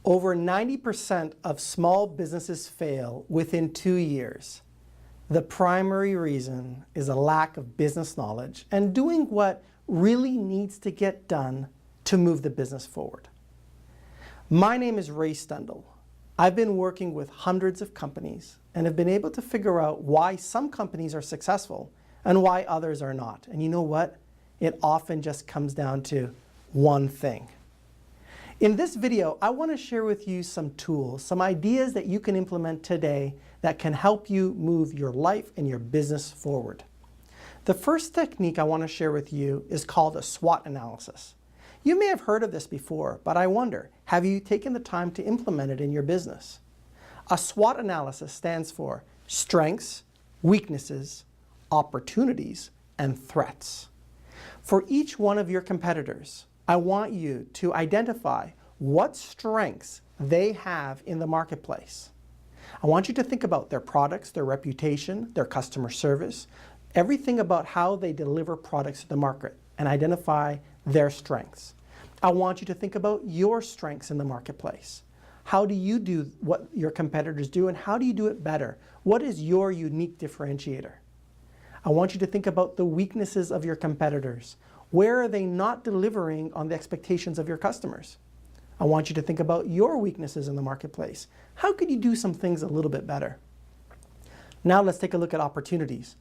Over 90% of small businesses fail within 2 years. The primary reason is a lack of business knowledge and doing what really needs to get done to move the business forward. My name is Ray Stundle. I've been working with hundreds of companies and have been able to figure out why some companies are successful and why others are not. And you know what? It often just comes down to one thing. In this video, I want to share with you some tools, some ideas that you can implement today that can help you move your life and your business forward. The first technique I want to share with you is called a SWOT analysis. You may have heard of this before, but I wonder, have you taken the time to implement it in your business? A SWOT analysis stands for strengths, weaknesses, opportunities, and threats. For each one of your competitors, I want you to identify what strengths they have in the marketplace. I want you to think about their products, their reputation, their customer service, everything about how they deliver products to the market, and identify their strengths. I want you to think about your strengths in the marketplace. How do you do what your competitors do, and how do you do it better? What is your unique differentiator? I want you to think about the weaknesses of your competitors. Where are they not delivering on the expectations of your customers? I want you to think about your weaknesses in the marketplace. How could you do some things a little bit better? Now let's take a look at opportunities.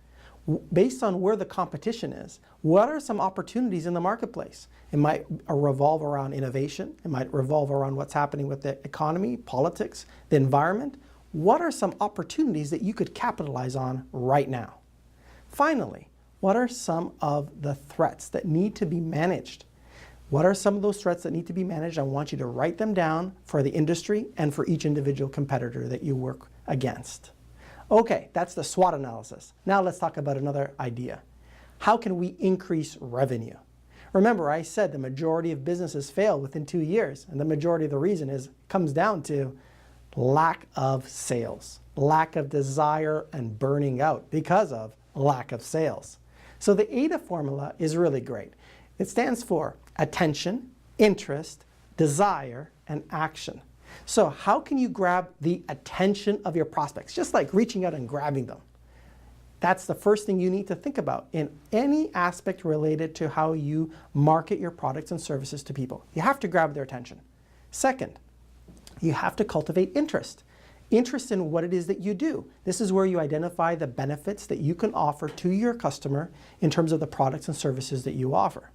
Based on where the competition is, what are some opportunities in the marketplace? It might revolve around innovation. It might revolve around what's happening with the economy, politics, the environment. What are some opportunities that you could capitalize on right now? Finally, what are some of the threats that need to be managed? What are some of those threats that need to be managed? I want you to write them down for the industry and for each individual competitor that you work against. Okay, that's the SWOT analysis. Now let's talk about another idea. How can we increase revenue? Remember, I said the majority of businesses fail within 2 years, and the majority of the reason comes down to lack of sales, lack of desire, and burning out because of lack of sales. So the AIDA formula is really great. It stands for attention, interest, desire, and action. So how can you grab the attention of your prospects? Just like reaching out and grabbing them. That's the first thing you need to think about in any aspect related to how you market your products and services to people. You have to grab their attention. Second, you have to cultivate interest. Interest in what it is that you do. This is where you identify the benefits that you can offer to your customer in terms of the products and services that you offer.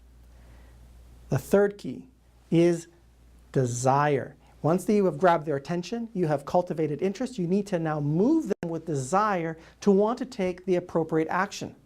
The third key is desire. Once that you have grabbed their attention, you have cultivated interest, you need to now move them with desire to want to take the appropriate action,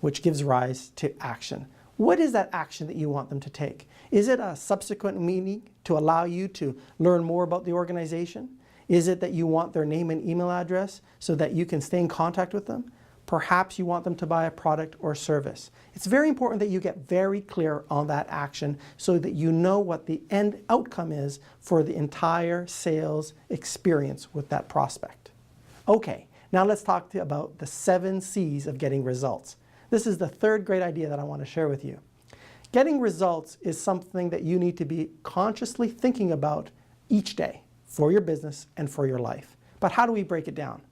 which gives rise to action. What is that action that you want them to take? Is it a subsequent meeting to allow you to learn more about the organization? Is it that you want their name and email address so that you can stay in contact with them? Perhaps you want them to buy a product or service. It's very important that you get very clear on that action so that you know what the end outcome is for the entire sales experience with that prospect. Okay, now let's talk about the 7 C's of getting results. This is the third great idea that I want to share with you. Getting results is something that you need to be consciously thinking about each day for your business and for your life. But how do we break it down?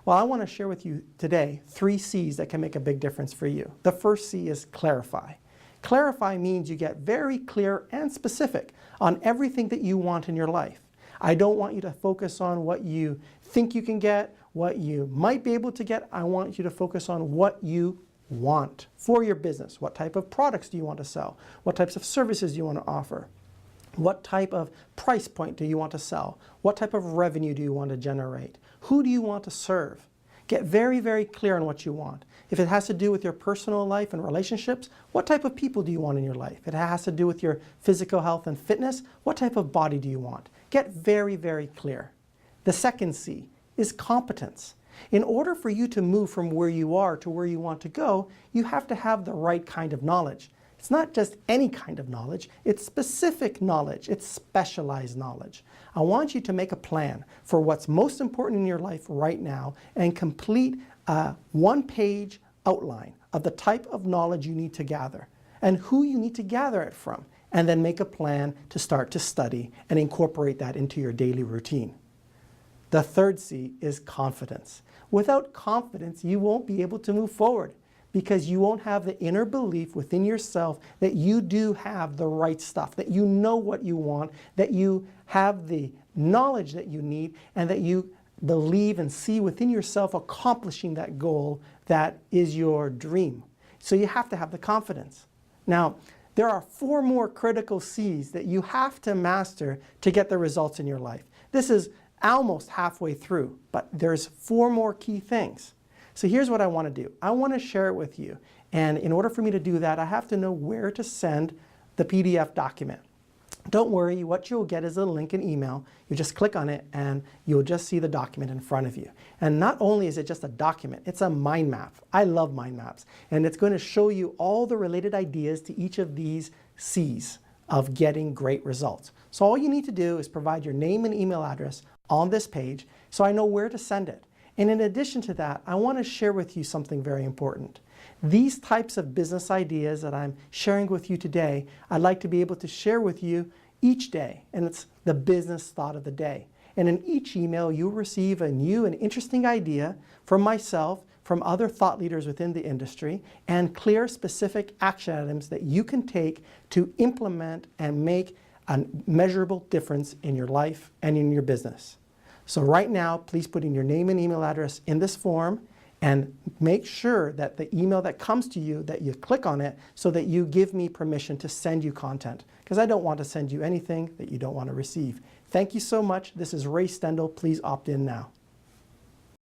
Well, I want to share with you today 3 C's that can make a big difference for you. The first C is clarify. Clarify means you get very clear and specific on everything that you want in your life. I don't want you to focus on what you think you can get, what you might be able to get. I want you to focus on what you want for your business. What type of products do you want to sell? What types of services do you want to offer? What type of price point do you want to sell? What type of revenue do you want to generate? Who do you want to serve? Get very, very clear on what you want. If it has to do with your personal life and relationships, what type of people do you want in your life? If it has to do with your physical health and fitness, what type of body do you want? Get very, very clear. The second C is competence. In order for you to move from where you are to where you want to go, you have to have the right kind of knowledge. It's not just any kind of knowledge, it's specific knowledge, it's specialized knowledge. I want you to make a plan for what's most important in your life right now and complete a 1-page outline of the type of knowledge you need to gather and who you need to gather it from and then make a plan to start to study and incorporate that into your daily routine. The third C is confidence. Without confidence, you won't be able to move forward because you won't have the inner belief within yourself that you do have the right stuff, that you know what you want, that you have the knowledge that you need, and that you believe and see within yourself accomplishing that goal that is your dream. So you have to have the confidence. Now, there are 4 more critical C's that you have to master to get the results in your life. This is almost halfway through, but there's 4 more key things. So here's what I want to do. I want to share it with you. And in order for me to do that, I have to know where to send the PDF document. Don't worry, what you'll get is a link in email. You just click on it and you'll just see the document in front of you. And not only is it just a document, it's a mind map. I love mind maps. And it's going to show you all the related ideas to each of these C's of getting great results. So all you need to do is provide your name and email address on this page so I know where to send it. And in addition to that, I want to share with you something very important. These types of business ideas that I'm sharing with you today, I'd like to be able to share with you each day, and it's the business thought of the day. And in each email, you'll receive a new and interesting idea from myself, from other thought leaders within the industry, and clear specific action items that you can take to implement and make a measurable difference in your life and in your business. So right now, please put in your name and email address in this form and make sure that the email that comes to you, that you click on it so that you give me permission to send you content, because I don't want to send you anything that you don't want to receive. Thank you so much. This is Ray Stendel. Please opt in now.